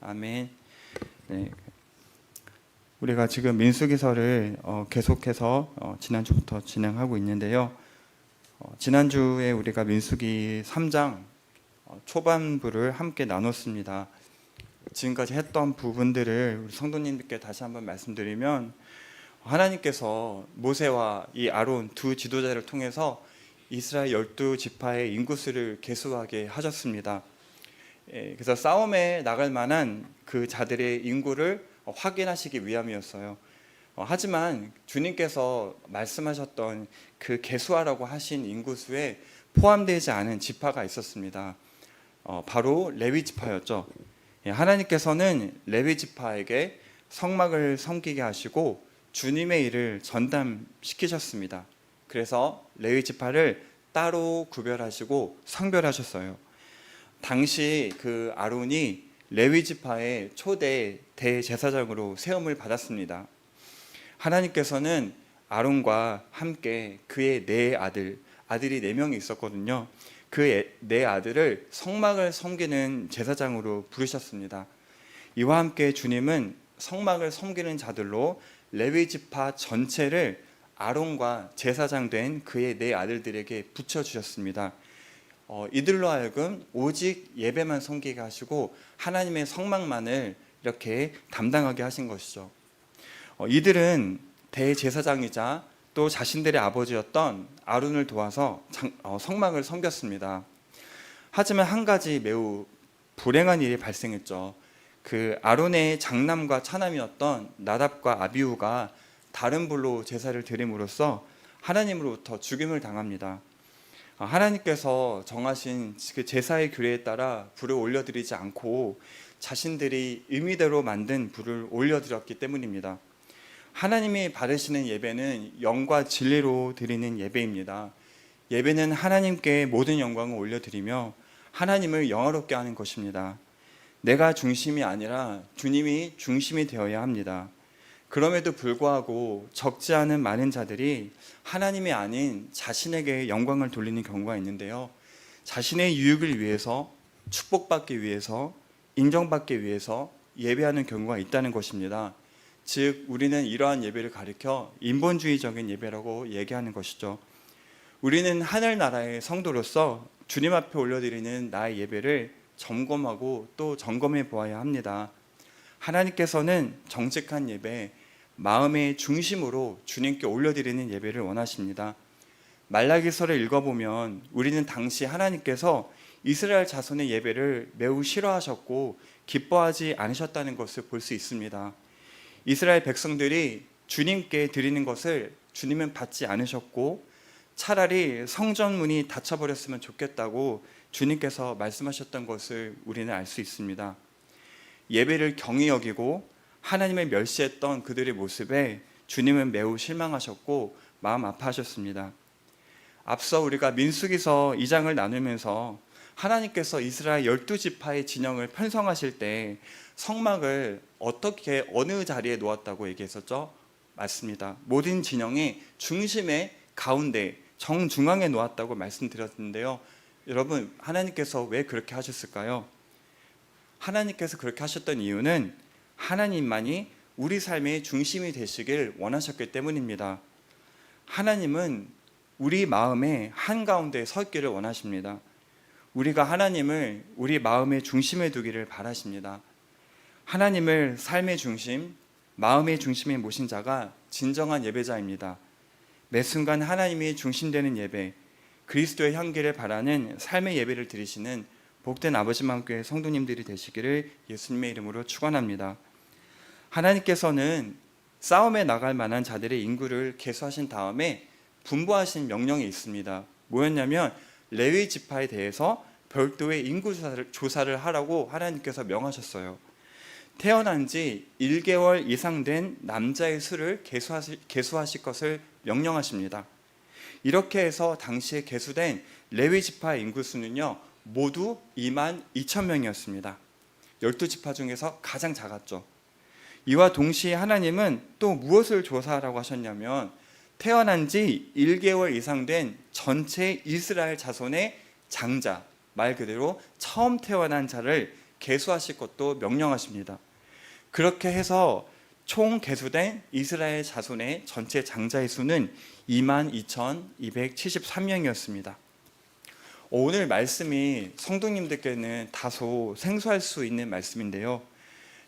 아멘. 네. 우리가 지금 민수기서를 계속해서 지난주부터 진행하고 있는데요. 지난주에 우리가 민수기 3장 초반부를 함께 나눴습니다. 지금까지 했던 부분들을 우리 성도님들께 다시 한번 말씀드리면, 하나님께서 모세와 이 아론 두 지도자를 통해서 이스라엘 12지파의 인구수를 계수하게 하셨습니다. 그래서 싸움에 나갈 만한 그 자들의 인구를 확인하시기 위함이었어요. 하지만 주님께서 말씀하셨던 그 계수하라고 하신 인구수에 포함되지 않은 지파가 있었습니다. 바로 레위 지파였죠. 하나님께서는 레위 지파에게 성막을 섬기게 하시고 주님의 일을 전담시키셨습니다. 그래서 레위 지파를 따로 구별하시고 성별하셨어요. 당시 그 아론이 레위 지파의 초대 대제사장으로 세움을 받았습니다. 하나님께서는 아론과 함께 그의 네 아들이 4명이 있었거든요. 그 네 아들을 성막을 섬기는 제사장으로 부르셨습니다. 이와 함께 주님은 성막을 섬기는 자들로 레위 지파 전체를 아론과 제사장 된 그의 네 아들들에게 붙여주셨습니다. 이들로 하여금 오직 예배만 섬기게 하시고 하나님의 성막만을 이렇게 담당하게 하신 것이죠. 이들은 대제사장이자 또 자신들의 아버지였던 아론을 도와서 성막을 섬겼습니다. 하지만 한 가지 매우 불행한 일이 발생했죠. 그 아론의 장남과 차남이었던 나답과 아비후가 다른 불로 제사를 드림으로써 하나님으로부터 죽임을 당합니다. 하나님께서 정하신 그 제사의 규례에 따라 불을 올려드리지 않고 자신들이 의미대로 만든 불을 올려드렸기 때문입니다. 하나님이 받으시는 예배는 영과 진리로 드리는 예배입니다. 예배는 하나님께 모든 영광을 올려드리며 하나님을 영화롭게 하는 것입니다. 내가 중심이 아니라 주님이 중심이 되어야 합니다. 그럼에도 불구하고 적지 않은 많은 자들이 하나님이 아닌 자신에게 영광을 돌리는 경우가 있는데요. 자신의 유익을 위해서, 축복받기 위해서, 인정받기 위해서 예배하는 경우가 있다는 것입니다. 즉 우리는 이러한 예배를 가리켜 인본주의적인 예배라고 얘기하는 것이죠. 우리는 하늘나라의 성도로서 주님 앞에 올려드리는 나의 예배를 점검하고 또 점검해 보아야 합니다. 하나님께서는 정직한 예배, 마음의 중심으로 주님께 올려드리는 예배를 원하십니다. 말라기서를 읽어보면 우리는 당시 하나님께서 이스라엘 자손의 예배를 매우 싫어하셨고 기뻐하지 않으셨다는 것을 볼 수 있습니다. 이스라엘 백성들이 주님께 드리는 것을 주님은 받지 않으셨고 차라리 성전문이 닫혀버렸으면 좋겠다고 주님께서 말씀하셨던 것을 우리는 알 수 있습니다. 예배를 경히 여기고 하나님을 멸시했던 그들의 모습에 주님은 매우 실망하셨고 마음 아파하셨습니다. 앞서 우리가 민수기서 2장을 나누면서 하나님께서 이스라엘 12지파의 진영을 편성하실 때 성막을 어떻게 어느 자리에 놓았다고 얘기했었죠? 맞습니다. 모든 진영의 중심의 가운데 정중앙에 놓았다고 말씀드렸는데요. 여러분, 하나님께서 왜 그렇게 하셨을까요? 하나님께서 그렇게 하셨던 이유는 하나님만이 우리 삶의 중심이 되시길 원하셨기 때문입니다. 하나님은 우리 마음의 한가운데 서 있기를 원하십니다. 우리가 하나님을 우리 마음의 중심에 두기를 바라십니다. 하나님을 삶의 중심, 마음의 중심에 모신 자가 진정한 예배자입니다. 매 순간 하나님이 중심되는 예배, 그리스도의 향기를 바라는 삶의 예배를 드리시는 복된 아버지만교회 성도님들이 되시기를 예수님의 이름으로 축원합니다. 하나님께서는 싸움에 나갈 만한 자들의 인구를 계수하신 다음에 분부하신 명령이 있습니다. 뭐였냐면 레위 지파에 대해서 별도의 인구 조사를 하라고 하나님께서 명하셨어요. 태어난 지 1개월 이상 된 남자의 수를 계수하실 것을 명령하십니다. 이렇게 해서 당시에 계수된 레위 지파의 인구수는요 모두 22,000명이었습니다. 12지파 중에서 가장 작았죠. 이와 동시에 하나님은 또 무엇을 조사하라고 하셨냐면 태어난 지 1개월 이상 된 전체 이스라엘 자손의 장자, 말 그대로 처음 태어난 자를 계수하실 것도 명령하십니다. 그렇게 해서 총 계수된 이스라엘 자손의 전체 장자의 수는 22,273명이었습니다. 오늘 말씀이 성도님들께는 다소 생소할 수 있는 말씀인데요.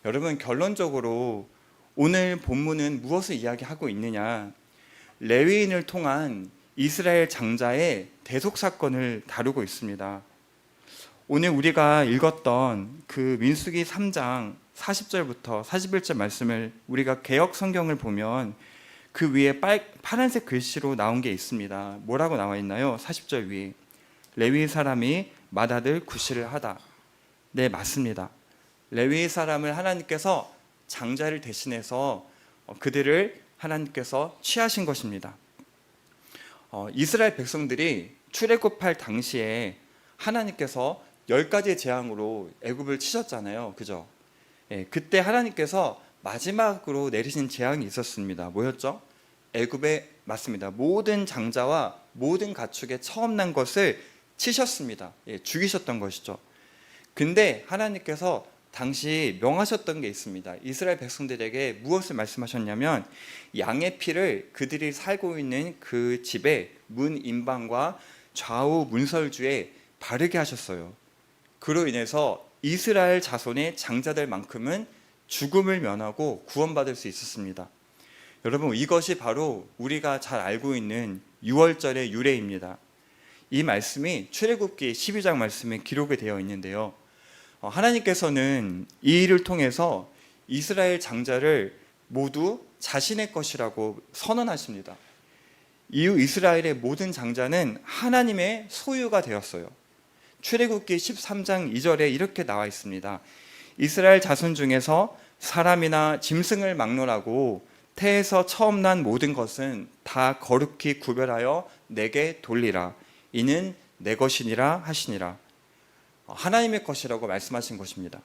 여러분, 결론적으로 오늘 본문은 무엇을 이야기하고 있느냐? 레위인을 통한 이스라엘 장자의 대속 사건을 다루고 있습니다. 오늘 우리가 읽었던 그 민수기 3장 40절부터 41절 말씀을 우리가 개역 성경을 보면 그 위에 파란색 글씨로 나온 게 있습니다. 뭐라고 나와 있나요? 40절 위에 레위 사람이 맏아들 구시를 하다. 네, 맞습니다. 레위 사람을 하나님께서 장자를 대신해서 그들을 하나님께서 취하신 것입니다. 이스라엘 백성들이 출애굽할 당시에 하나님께서 10가지의 재앙으로 애굽을 치셨잖아요. 그죠? 그때 하나님께서 마지막으로 내리신 재앙이 있었습니다. 뭐였죠? 애굽에 맞습니다. 모든 장자와 모든 가축에 처음 난 것을 치셨습니다. 죽이셨던 것이죠. 근데 하나님께서 당시 명하셨던 게 있습니다. 이스라엘 백성들에게 무엇을 말씀하셨냐면 양의 피를 그들이 살고 있는 그 집의 문 인방과 좌우 문설주에 바르게 하셨어요. 그로 인해서 이스라엘 자손의 장자들만큼은 죽음을 면하고 구원받을 수 있었습니다. 여러분, 이것이 바로 우리가 잘 알고 있는 유월절의 유래입니다. 이 말씀이 출애굽기 12장 말씀에 기록이 되어 있는데요. 하나님께서는 이 일을 통해서 이스라엘 장자를 모두 자신의 것이라고 선언하십니다. 이후 이스라엘의 모든 장자는 하나님의 소유가 되었어요. 출애굽기 13장 2절에 이렇게 나와 있습니다. 이스라엘 자손 중에서 사람이나 짐승을 막론하고 태에서 처음 난 모든 것은 다 거룩히 구별하여 내게 돌리라. 이는 내 것이니라 하시니라. 하나님의 것이라고 말씀하신 것입니다.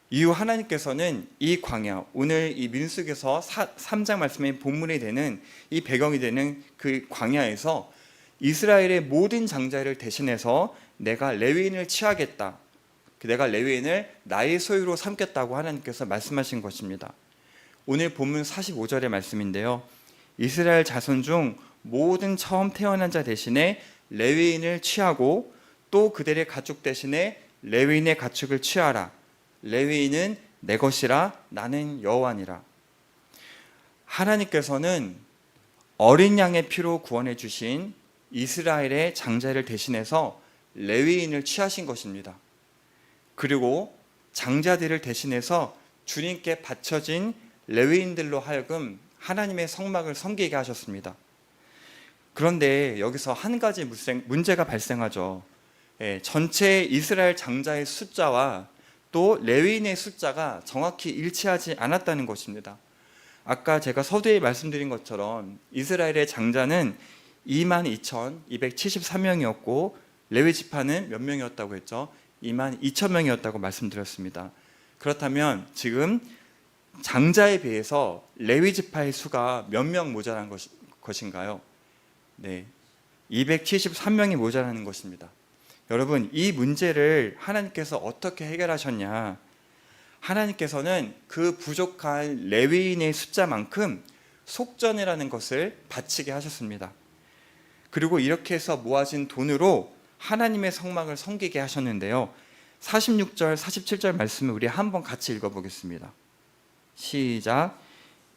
이후 하나님께서는 이 광야, 오늘 이 민수기서 3장 말씀의 본문이 되는 이 배경이 되는 그 광야에서 이스라엘의 모든 장자를 대신해서 내가 레위인을 취하겠다. 내가 레위인을 나의 소유로 삼겠다고 하나님께서 말씀하신 것입니다. 오늘 본문 45절의 말씀인데요. 이스라엘 자손 중 모든 처음 태어난 자 대신에 레위인을 취하고 또 그들의 가축 대신에 레위인의 가축을 취하라. 레위인은 내 것이라 나는 여호와니라. 하나님께서는 어린 양의 피로 구원해 주신 이스라엘의 장자를 대신해서 레위인을 취하신 것입니다. 그리고 장자들을 대신해서 주님께 바쳐진 레위인들로 하여금 하나님의 성막을 섬기게 하셨습니다. 그런데 여기서 한 가지 문제가 발생하죠. 전체 이스라엘 장자의 숫자와 또 레위인의 숫자가 정확히 일치하지 않았다는 것입니다. 아까 제가 서두에 말씀드린 것처럼 이스라엘의 장자는 22,273명이었고 레위 지파는 몇 명이었다고 했죠? 22,000명이었다고 말씀드렸습니다. 그렇다면 지금 장자에 비해서 레위 지파의 수가 몇 명 모자란 것인가요? 네, 273명이 모자라는 것입니다. 여러분, 이 문제를 하나님께서 어떻게 해결하셨냐? 하나님께서는 그 부족한 레위인의 숫자만큼 속전이라는 것을 바치게 하셨습니다. 그리고 이렇게 해서 모아진 돈으로 하나님의 성막을 섬기게 하셨는데요. 46절, 47절 말씀을 우리 한번 같이 읽어보겠습니다. 시작.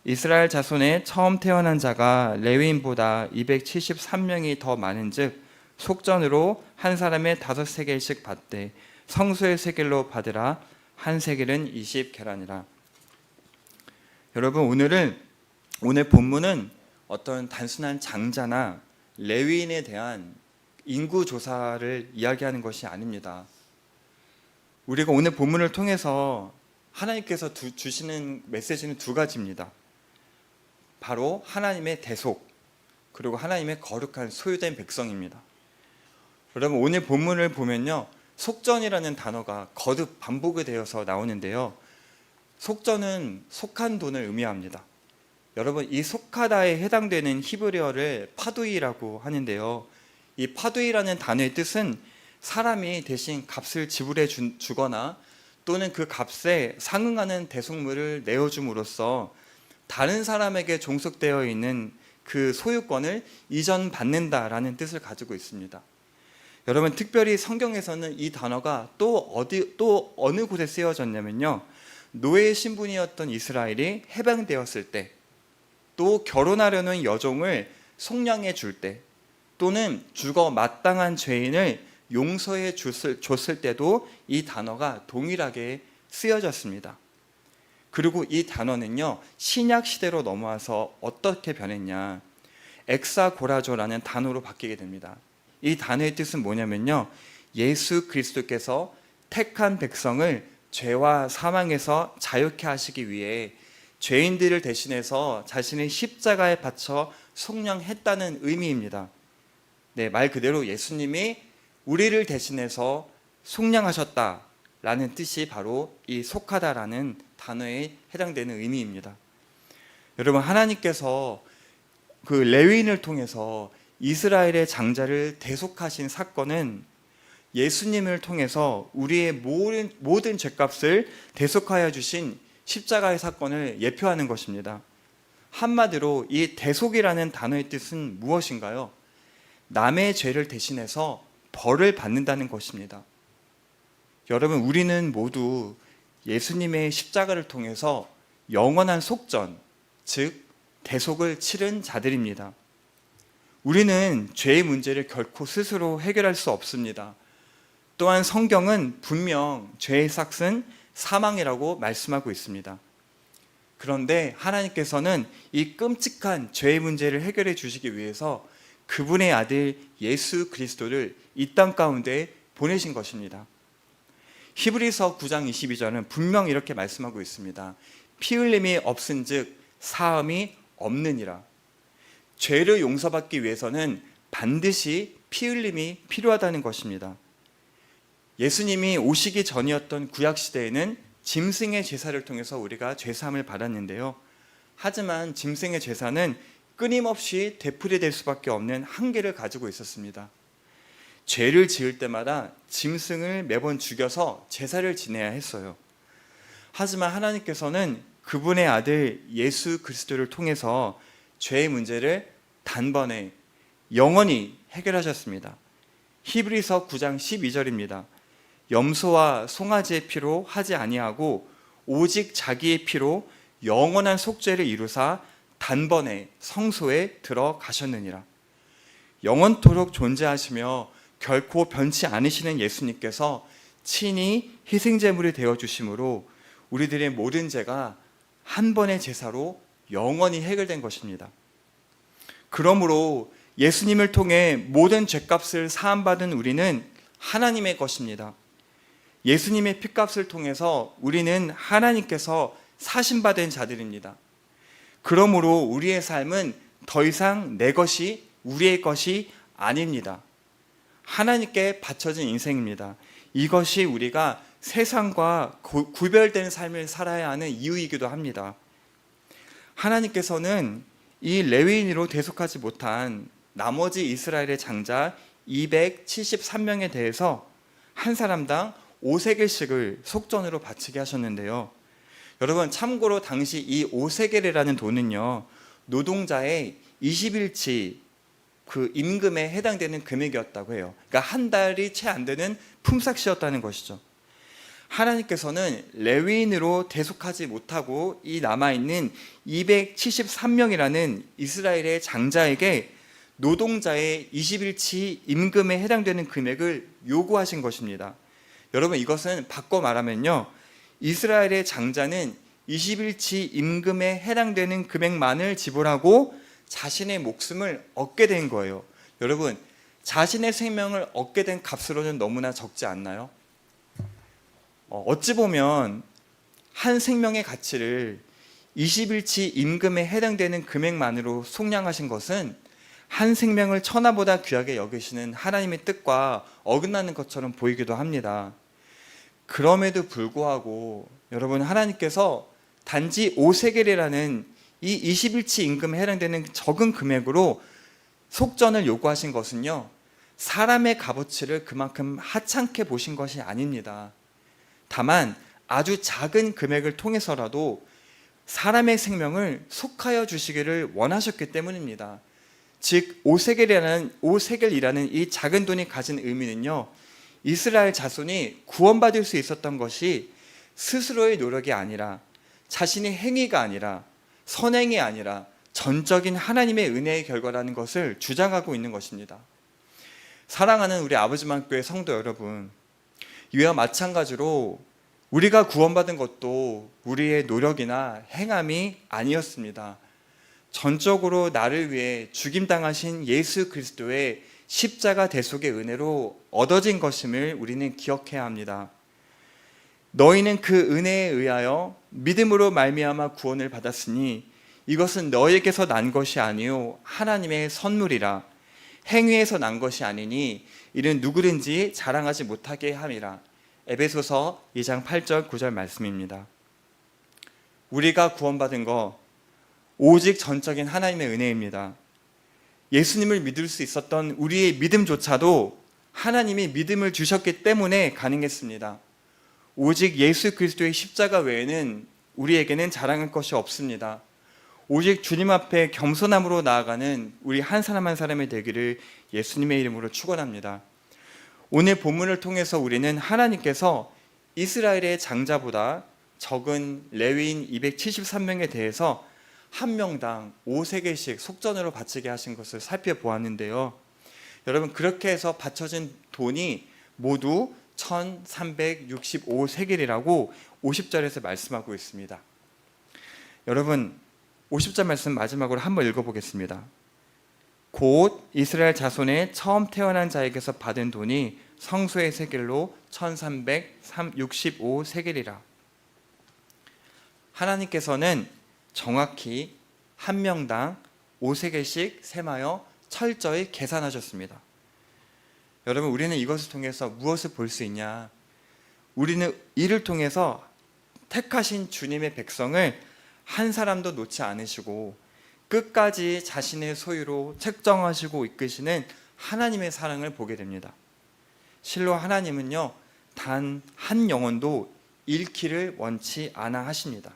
이스라엘 자손의 처음 태어난 자가 레위인보다 273명이 더 많은즉 속전으로 한 사람의 5세겔씩 받되 성소의 세겔로 받으라. 한 세겔은 20계란이라. 여러분, 오늘 본문은 어떤 단순한 장자나 레위인에 대한 인구 조사를 이야기하는 것이 아닙니다. 우리가 오늘 본문을 통해서 하나님께서 주시는 메시지는 두 가지입니다. 바로 하나님의 대속, 그리고 하나님의 거룩한 소유된 백성입니다. 여러분, 오늘 본문을 보면요, 속전이라는 단어가 거듭 반복이 되어서 나오는데요. 속전은 속한 돈을 의미합니다. 여러분, 이 속하다에 해당되는 히브리어를 파두이라고 하는데요. 이 파두이라는 단어의 뜻은 사람이 대신 값을 지불해 주거나 또는 그 값에 상응하는 대속물을 내어줌으로써 다른 사람에게 종속되어 있는 그 소유권을 이전받는다라는 뜻을 가지고 있습니다. 여러분, 특별히 성경에서는 이 단어가 또 어느 곳에 쓰여졌냐면요, 노예 신분이었던 이스라엘이 해방되었을 때, 또 결혼하려는 여종을 속량해 줄 때, 또는 죽어 마땅한 죄인을 용서해 줬을 때도 이 단어가 동일하게 쓰여졌습니다. 그리고 이 단어는요, 신약 시대로 넘어와서 어떻게 변했냐, 엑사고라조라는 단어로 바뀌게 됩니다. 이 단어의 뜻은 뭐냐면요, 예수 그리스도께서 택한 백성을 죄와 사망에서 자유케 하시기 위해 죄인들을 대신해서 자신의 십자가에 바쳐 속량했다는 의미입니다. 네, 말 그대로 예수님이 우리를 대신해서 속량하셨다라는 뜻이 바로 이 속하다라는 단어에 해당되는 의미입니다. 여러분, 하나님께서 그 레위인을 통해서 이스라엘의 장자를 대속하신 사건은 예수님을 통해서 우리의 모든 죄값을 대속하여 주신 십자가의 사건을 예표하는 것입니다. 한마디로 이 대속이라는 단어의 뜻은 무엇인가요? 남의 죄를 대신해서 벌을 받는다는 것입니다. 여러분, 우리는 모두 예수님의 십자가를 통해서 영원한 속전, 즉 대속을 치른 자들입니다. 우리는 죄의 문제를 결코 스스로 해결할 수 없습니다. 또한 성경은 분명 죄의 삭은 사망이라고 말씀하고 있습니다. 그런데 하나님께서는 이 끔찍한 죄의 문제를 해결해 주시기 위해서 그분의 아들 예수 그리스도를 이 땅 가운데 보내신 것입니다. 히브리서 9장 22절은 분명 이렇게 말씀하고 있습니다. 피 흘림이 없은즉 사함이 없느니라. 죄를 용서받기 위해서는 반드시 피 흘림이 필요하다는 것입니다. 예수님이 오시기 전이었던 구약시대에는 짐승의 제사를 통해서 우리가 죄사함을 받았는데요, 하지만 짐승의 제사는 끊임없이 되풀이될 수밖에 없는 한계를 가지고 있었습니다. 죄를 지을 때마다 짐승을 매번 죽여서 제사를 지내야 했어요. 하지만 하나님께서는 그분의 아들 예수 그리스도를 통해서 죄의 문제를 단번에 영원히 해결하셨습니다. 히브리서 9장 12절입니다. 염소와 송아지의 피로 하지 아니하고 오직 자기의 피로 영원한 속죄를 이루사 단번에 성소에 들어가셨느니라. 영원토록 존재하시며 결코 변치 않으시는 예수님께서 친히 희생제물이 되어주심으로 우리들의 모든 죄가 한 번의 제사로 영원히 해결된 것입니다. 그러므로 예수님을 통해 모든 죄값을 사함받은 우리는 하나님의 것입니다. 예수님의 피값을 통해서 우리는 하나님께서 사심받은 자들입니다. 그러므로 우리의 삶은 더 이상 내 것이 우리의 것이 아닙니다. 하나님께 바쳐진 인생입니다. 이것이 우리가 세상과 구별된 삶을 살아야 하는 이유이기도 합니다. 하나님께서는 이 레위인으로 대속하지 못한 나머지 이스라엘의 장자 273명에 대해서 한 사람당 5세겔씩을 속전으로 바치게 하셨는데요, 여러분, 참고로 당시 이 5세겔이라는 돈은요, 노동자의 20일치 그 임금에 해당되는 금액이었다고 해요. 그러니까 한 달이 채 안 되는 품삯이었다는 것이죠. 하나님께서는 레위인으로 대속하지 못하고 이 남아있는 273명이라는 이스라엘의 장자에게 노동자의 20일치 임금에 해당되는 금액을 요구하신 것입니다. 여러분, 이것은 바꿔 말하면요, 이스라엘의 장자는 20일치 임금에 해당되는 금액만을 지불하고 자신의 목숨을 얻게 된 거예요. 여러분, 자신의 생명을 얻게 된 값으로는 너무나 적지 않나요? 어찌 보면 한 생명의 가치를 20일치 임금에 해당되는 금액만으로 속량하신 것은 한 생명을 천하보다 귀하게 여기시는 하나님의 뜻과 어긋나는 것처럼 보이기도 합니다. 그럼에도 불구하고 여러분, 하나님께서 단지 5세겔이라는 이 20일치 임금에 해당되는 적은 금액으로 속전을 요구하신 것은요, 사람의 값어치를 그만큼 하찮게 보신 것이 아닙니다. 다만 아주 작은 금액을 통해서라도 사람의 생명을 속하여 주시기를 원하셨기 때문입니다. 즉 오세겔이라는 이 작은 돈이 가진 의미는요, 이스라엘 자손이 구원받을 수 있었던 것이 스스로의 노력이 아니라, 자신의 행위가 아니라, 선행이 아니라 전적인 하나님의 은혜의 결과라는 것을 주장하고 있는 것입니다. 사랑하는 우리 아버지만 교회 성도 여러분, 이와 마찬가지로 우리가 구원받은 것도 우리의 노력이나 행함이 아니었습니다. 전적으로 나를 위해 죽임당하신 예수 그리스도의 십자가 대속의 은혜로 얻어진 것임을 우리는 기억해야 합니다. 너희는 그 은혜에 의하여 믿음으로 말미암아 구원을 받았으니 이것은 너희에게서 난 것이 아니요 하나님의 선물이라. 행위에서 난 것이 아니니 이는 누구든지 자랑하지 못하게 함이라. 에베소서 2장 8절 9절 말씀입니다. 우리가 구원받은 거 오직 전적인 하나님의 은혜입니다. 예수님을 믿을 수 있었던 우리의 믿음조차도 하나님이 믿음을 주셨기 때문에 가능했습니다. 오직 예수 그리스도의 십자가 외에는 우리에게는 자랑할 것이 없습니다. 오직 주님 앞에 겸손함으로 나아가는 우리 한 사람 한 사람이 되기를 예수님의 이름으로 축원합니다. 오늘 본문을 통해서 우리는 하나님께서 이스라엘의 장자보다 적은 레위인 273명에 대해서 한 명당 5세겔씩 속전으로 바치게 하신 것을 살펴보았는데요. 여러분, 그렇게 해서 바쳐진 돈이 모두 1365세겔이라고 50절에서 말씀하고 있습니다. 여러분, 50절 말씀 마지막으로 한번 읽어보겠습니다. 곧 이스라엘 자손의 처음 태어난 자에게서 받은 돈이 성소의 세겔로 1365세겔이라. 하나님께서는 정확히 한 명당 5세겔씩 셈하여 철저히 계산하셨습니다. 여러분, 우리는 이것을 통해서 무엇을 볼 수 있냐? 우리는 이를 통해서 택하신 주님의 백성을 한 사람도 놓지 않으시고 끝까지 자신의 소유로 책정하시고 이끄시는 하나님의 사랑을 보게 됩니다. 실로 하나님은요, 단 한 영혼도 잃기를 원치 않아 하십니다.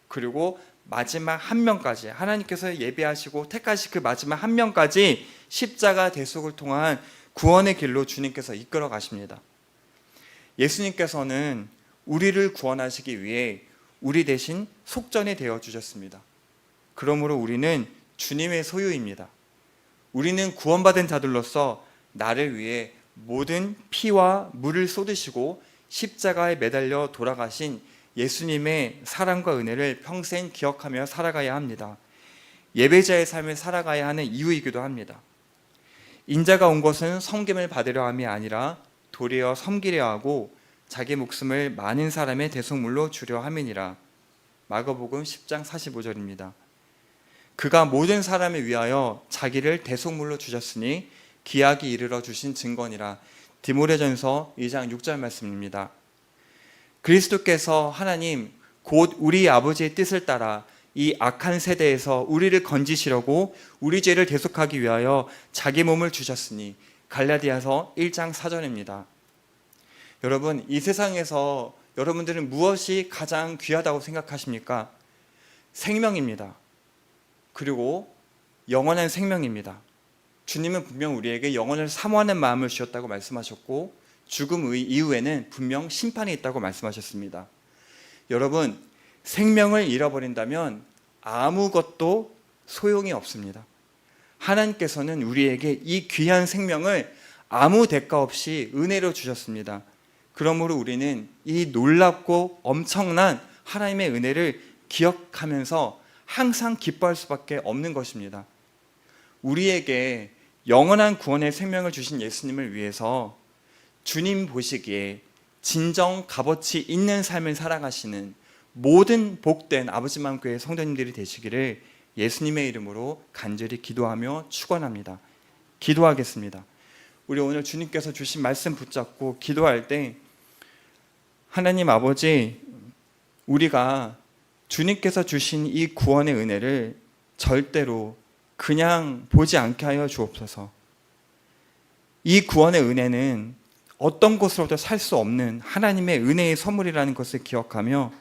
그리고 마지막 한 명까지, 하나님께서 예비하시고 택하신 그 마지막 한 명까지 십자가 대속을 통한 구원의 길로 주님께서 이끌어 가십니다. 예수님께서는 우리를 구원하시기 위해 우리 대신 속전이 되어 주셨습니다. 그러므로 우리는 주님의 소유입니다. 우리는 구원받은 자들로서 나를 위해 모든 피와 물을 쏟으시고 십자가에 매달려 돌아가신 예수님의 사랑과 은혜를 평생 기억하며 살아가야 합니다. 예배자의 삶을 살아가야 하는 이유이기도 합니다. 인자가 온 것은 섬김을 받으려 함이 아니라 도리어 섬기려 하고 자기 목숨을 많은 사람의 대속물로 주려 함이니라. 마가복음 10장 45절입니다. 그가 모든 사람을 위하여 자기를 대속물로 주셨으니 기약이 이르러 주신 증거니라. 디모데전서 2장 6절 말씀입니다. 그리스도께서 하나님 곧 우리 아버지의 뜻을 따라 이 악한 세대에서 우리를 건지시려고 우리 죄를 대속하기 위하여 자기 몸을 주셨으니 갈라디아서 1장 4절입니다. 여러분, 이 세상에서 여러분들은 무엇이 가장 귀하다고 생각하십니까? 생명입니다. 그리고 영원한 생명입니다. 주님은 분명 우리에게 영혼을 사모하는 마음을 주셨다고 말씀하셨고 죽음 이후에는 분명 심판이 있다고 말씀하셨습니다. 여러분, 생명을 잃어버린다면 아무것도 소용이 없습니다. 하나님께서는 우리에게 이 귀한 생명을 아무 대가 없이 은혜로 주셨습니다. 그러므로 우리는 이 놀랍고 엄청난 하나님의 은혜를 기억하면서 항상 기뻐할 수밖에 없는 것입니다. 우리에게 영원한 구원의 생명을 주신 예수님을 위해서 주님 보시기에 진정 값어치 있는 삶을 살아가시는 모든 복된 아버지만 교회 성도님들이 되시기를 예수님의 이름으로 간절히 기도하며 축원합니다. 기도하겠습니다. 우리 오늘 주님께서 주신 말씀 붙잡고 기도할 때 하나님 아버지, 우리가 주님께서 주신 이 구원의 은혜를 절대로 그냥 보지 않게 하여 주옵소서. 이 구원의 은혜는 어떤 것으로도 살 수 없는 하나님의 은혜의 선물이라는 것을 기억하며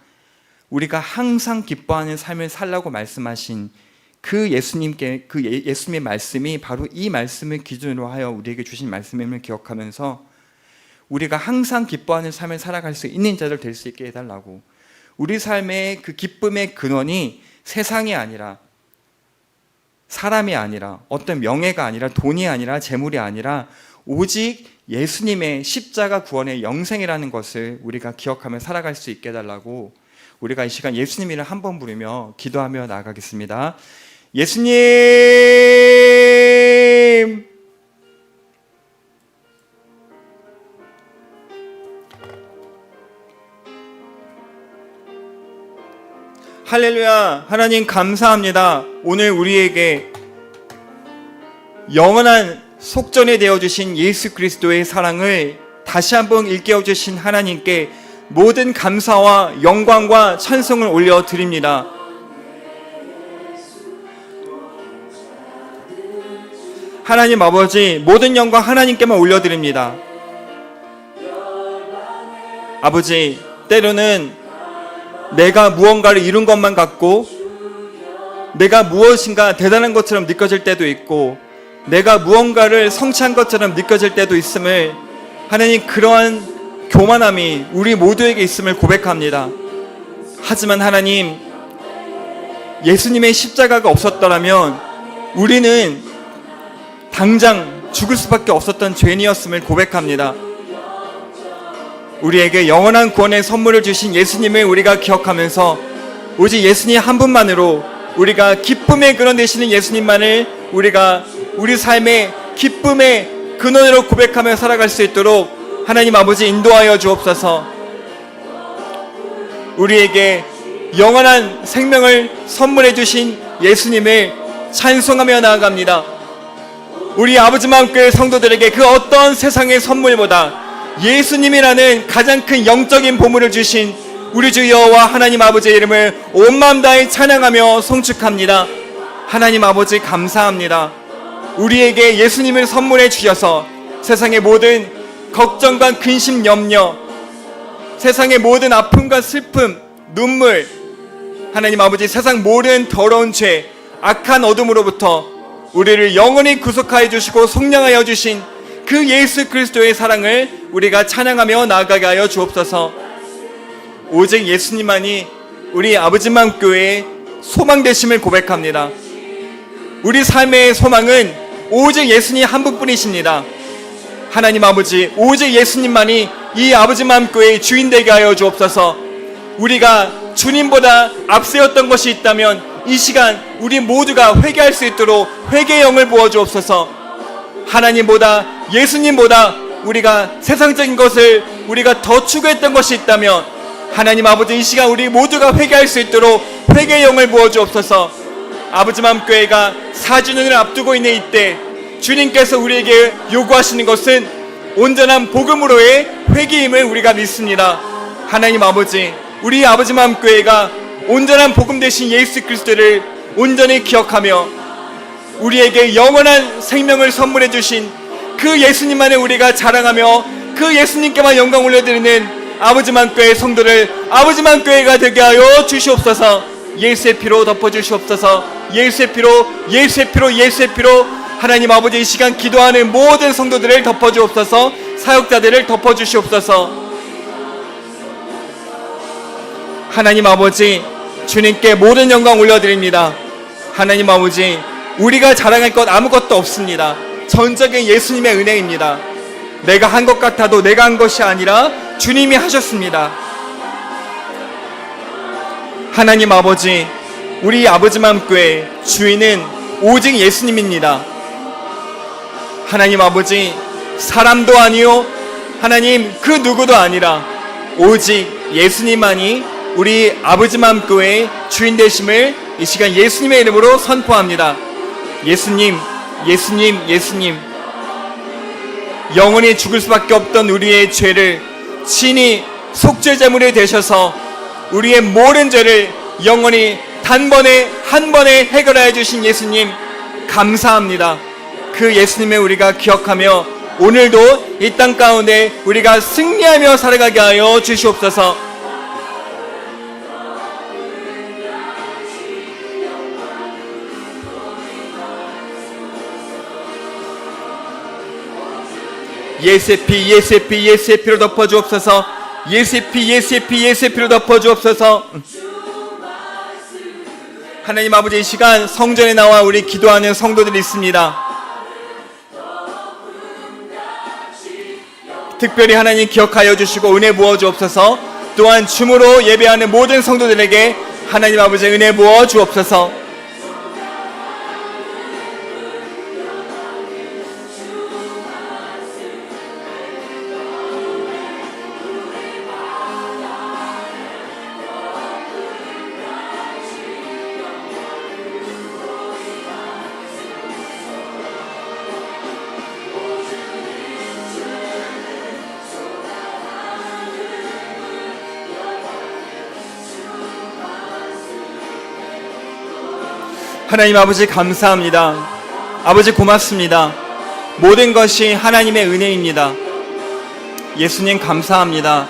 우리가 항상 기뻐하는 삶을 살라고 말씀하신 그 예수님의 말씀이 바로 이 말씀을 기준으로 하여 우리에게 주신 말씀임을 기억하면서 우리가 항상 기뻐하는 삶을 살아갈 수 있는 자들 될 수 있게 해달라고, 우리 삶의 그 기쁨의 근원이 세상이 아니라, 사람이 아니라, 어떤 명예가 아니라, 돈이 아니라, 재물이 아니라 오직 예수님의 십자가 구원의 영생이라는 것을 우리가 기억하며 살아갈 수 있게 해달라고, 우리가 이 시간 예수님 이름을 한 번 부르며 기도하며 나아가겠습니다. 예수님! 할렐루야. 하나님 감사합니다. 오늘 우리에게 영원한 속전이 되어주신 예수 그리스도의 사랑을 다시 한번 일깨워주신 하나님께 모든 감사와 영광과 찬송을 올려드립니다. 하나님 아버지, 모든 영광 하나님께만 올려드립니다. 아버지, 때로는 내가 무언가를 이룬 것만 같고 내가 무엇인가 대단한 것처럼 느껴질 때도 있고 내가 무언가를 성취한 것처럼 느껴질 때도 있음을, 하나님, 그러한 교만함이 우리 모두에게 있음을 고백합니다. 하지만 하나님, 예수님의 십자가가 없었더라면 우리는 당장 죽을 수밖에 없었던 죄인이었음을 고백합니다. 우리에게 영원한 구원의 선물을 주신 예수님을 우리가 기억하면서 오직 예수님 한 분만으로, 우리가 기쁨의 근원 되시는 예수님만을 우리가 우리 삶의 기쁨의 근원으로 고백하며 살아갈 수 있도록 하나님 아버지 인도하여 주옵소서. 우리에게 영원한 생명을 선물해 주신 예수님을 찬송하며 나아갑니다. 우리 아버지만 교회 성도들에게 그 어떤 세상의 선물보다 예수님이라는 가장 큰 영적인 보물을 주신 우리 주 여호와 하나님 아버지의 이름을 온 마음 다해 찬양하며 송축합니다. 하나님 아버지 감사합니다. 우리에게 예수님을 선물해 주셔서 세상의 모든 걱정과 근심, 염려, 세상의 모든 아픔과 슬픔, 눈물, 하나님 아버지 세상 모든 더러운 죄, 악한 어둠으로부터 우리를 영원히 구속하여 주시고 속량하여 주신 그 예수 그리스도의 사랑을 우리가 찬양하며 나아가게 하여 주옵소서. 오직 예수님만이 우리 아버지만 교회의 소망 되심을 고백합니다. 우리 삶의 소망은 오직 예수님 한 분뿐이십니다. 하나님 아버지, 오직 예수님만이 이 아버지만 교회의 주인 되게 하여 주옵소서. 우리가 주님보다 앞세웠던 것이 있다면 이 시간 우리 모두가 회개할 수 있도록 회개의 영을 부어 주옵소서. 하나님보다, 예수님보다 우리가 세상적인 것을 우리가 더 추구했던 것이 있다면 하나님 아버지, 이 시간 우리 모두가 회개할 수 있도록 회개의 영을 부어 주옵소서. 아버지맘 교회가 4주년을 앞두고 있는 이때 주님께서 우리에게 요구하시는 것은 온전한 복음으로의 회개임을 우리가 믿습니다. 하나님 아버지, 우리 아버지맘 교회가 온전한 복음 되신 예수 그리스도를 온전히 기억하며 우리에게 영원한 생명을 선물해 주신 그 예수님만을 우리가 자랑하며 그 예수님께만 영광 올려드리는 아버지만 교회 성도를 아버지만 교회가 되게 하여 주시옵소서. 예수의 피로 덮어 주시옵소서. 예수의 피로, 예수의 피로, 예수의 피로. 하나님 아버지, 이 시간 기도하는 모든 성도들을 덮어 주옵소서. 사역자들을 덮어 주시옵소서. 하나님 아버지, 주님께 모든 영광 올려드립니다. 하나님 아버지, 우리가 자랑할 것 아무것도 없습니다. 전적인 예수님의 은혜입니다. 내가 한 것 같아도 내가 한 것이 아니라 주님이 하셨습니다. 하나님 아버지, 우리 아버지맘교회 주인은 오직 예수님입니다. 하나님 아버지, 사람도 아니요 하나님 그 누구도 아니라 오직 예수님만이 우리 아버지맘교회의 주인 되심을 이 시간 예수님의 이름으로 선포합니다. 예수님, 예수님, 예수님, 영원히 죽을 수밖에 없던 우리의 죄를 친히 속죄제물이 되셔서 우리의 모든 죄를 영원히 단번에 한 번에 해결하여 주신 예수님 감사합니다. 그 예수님을 우리가 기억하며 오늘도 이 땅 가운데 우리가 승리하며 살아가게 하여 주시옵소서. 예수의 피, 예수의 피, 예수의 피로 덮어주옵소서. 예수의 피, 예수의 피, 예수의 피로 덮어주옵소서. 하나님 아버지, 이 시간 성전에 나와 우리 기도하는 성도들이 있습니다. 특별히 하나님 기억하여 주시고 은혜 부어 주옵소서. 또한 줌으로 예배하는 모든 성도들에게 하나님 아버지 은혜 부어 주옵소서. 하나님 아버지 감사합니다. 아버지 고맙습니다. 모든 것이 하나님의 은혜입니다. 예수님 감사합니다.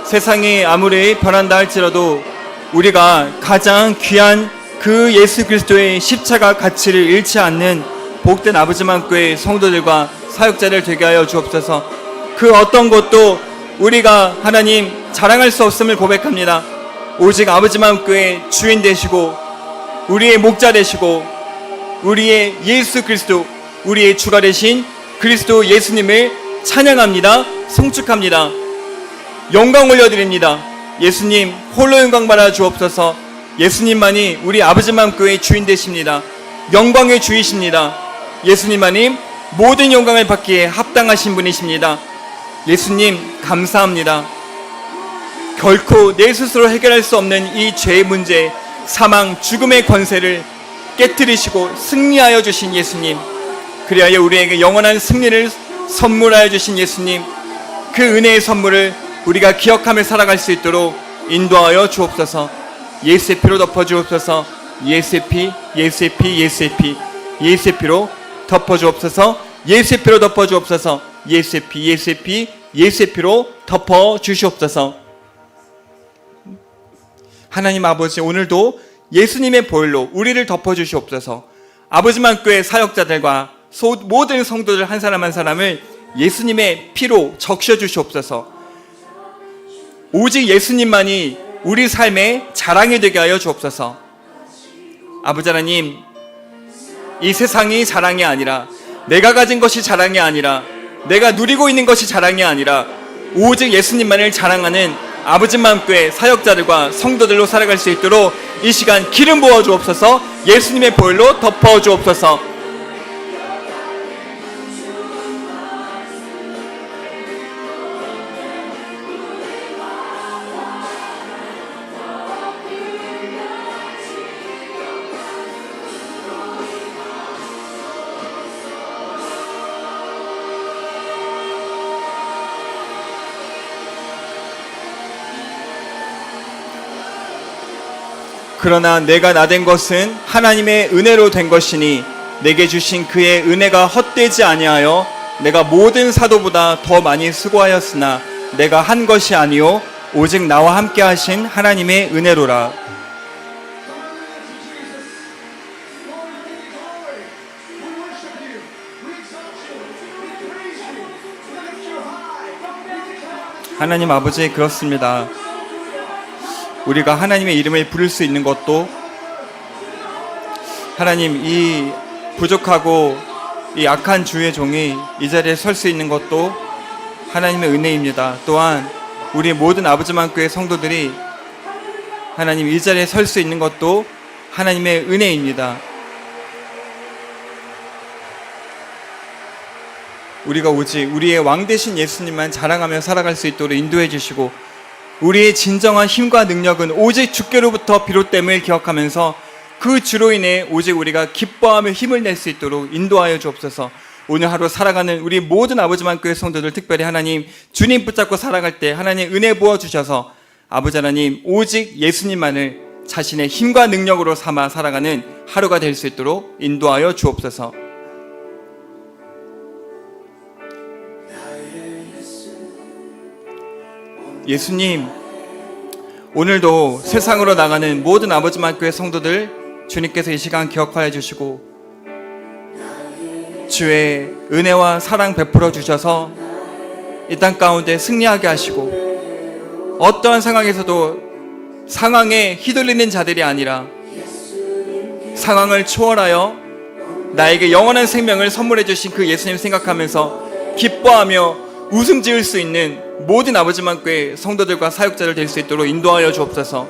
세상이 아무리 변한다 할지라도 우리가 가장 귀한 그 예수 그리스도의 십자가 가치를 잃지 않는 복된 아버지만교회 성도들과 사역자들 되게 하여 주옵소서. 그 어떤 것도 우리가 하나님 자랑할 수 없음을 고백합니다. 오직 아버지만교회 주인 되시고 우리의 목자 되시고 우리의 예수 그리스도, 우리의 주가 되신 그리스도 예수님을 찬양합니다. 송축합니다. 영광 올려드립니다. 예수님 홀로 영광 받아 주옵소서. 예수님만이 우리 아버지만교회의 주인 되십니다. 영광의 주이십니다. 예수님만이 모든 영광을 받기에 합당하신 분이십니다. 예수님 감사합니다. 결코 내 스스로 해결할 수 없는 이 죄의 문제, 사망, 죽음의 권세를 깨뜨리시고 승리하여 주신 예수님, 그리하여 우리에게 영원한 승리를 선물하여 주신 예수님, 그 은혜의 선물을 우리가 기억하며 살아갈 수 있도록 인도하여 주옵소서. 예수의 피로 덮어 주옵소서. 예수의 피, 예수의 피, 예수의 피, 예수의 피로 덮어 주옵소서. 예수의 피로 덮어 주옵소서. 예수의 피, 예수의 피, 예수의 피로 덮어 주시옵소서. 하나님 아버지, 오늘도 예수님의 보혈로 우리를 덮어주시옵소서. 아버지만교회 사역자들과 모든 성도들 한 사람 한 사람을 예수님의 피로 적셔주시옵소서. 오직 예수님만이 우리 삶의 자랑이 되게 하여 주옵소서. 아버지 하나님, 이 세상이 자랑이 아니라, 내가 가진 것이 자랑이 아니라, 내가 누리고 있는 것이 자랑이 아니라 오직 예수님만을 자랑하는 아버지만교회 사역자들과 성도들로 살아갈 수 있도록 이 시간 기름 부어 주옵소서. 예수님의 보혈로 덮어 주옵소서. 그러나 내가 나된 것은 하나님의 은혜로 된 것이니 내게 주신 그의 은혜가 헛되지 아니하여 내가 모든 사도보다 더 많이 수고하였으나 내가 한 것이 아니요 오직 나와 함께 하신 하나님의 은혜로라. 하나님 아버지, 그렇습니다. 우리가 하나님의 이름을 부를 수 있는 것도, 하나님 이 부족하고 이 악한 주의 종이 이 자리에 설 수 있는 것도 하나님의 은혜입니다. 또한 우리 모든 아버지만교회 성도들이 하나님 이 자리에 설 수 있는 것도 하나님의 은혜입니다. 우리가 오직 우리의 왕 되신 예수님만 자랑하며 살아갈 수 있도록 인도해 주시고, 우리의 진정한 힘과 능력은 오직 주께로부터 비롯됨을 기억하면서 그 주로 인해 오직 우리가 기뻐하며 힘을 낼 수 있도록 인도하여 주옵소서. 오늘 하루 살아가는 우리 모든 아버지만교회 성도들, 특별히 하나님 주님 붙잡고 살아갈 때 하나님 은혜 부어주셔서 아버지 하나님 오직 예수님만을 자신의 힘과 능력으로 삼아 살아가는 하루가 될 수 있도록 인도하여 주옵소서. 예수님, 오늘도 세상으로 나가는 모든 아버지만 교회 성도들 주님께서 이 시간 기억하여 주시고 주의 은혜와 사랑 베풀어 주셔서 이 땅 가운데 승리하게 하시고 어떠한 상황에서도 상황에 휘둘리는 자들이 아니라 상황을 초월하여 나에게 영원한 생명을 선물해 주신 그 예수님 생각하면서 기뻐하며 웃음 지을 수 있는 모든 아버지만 교회 성도들과 사역자들 될 수 있도록 인도하여 주옵소서.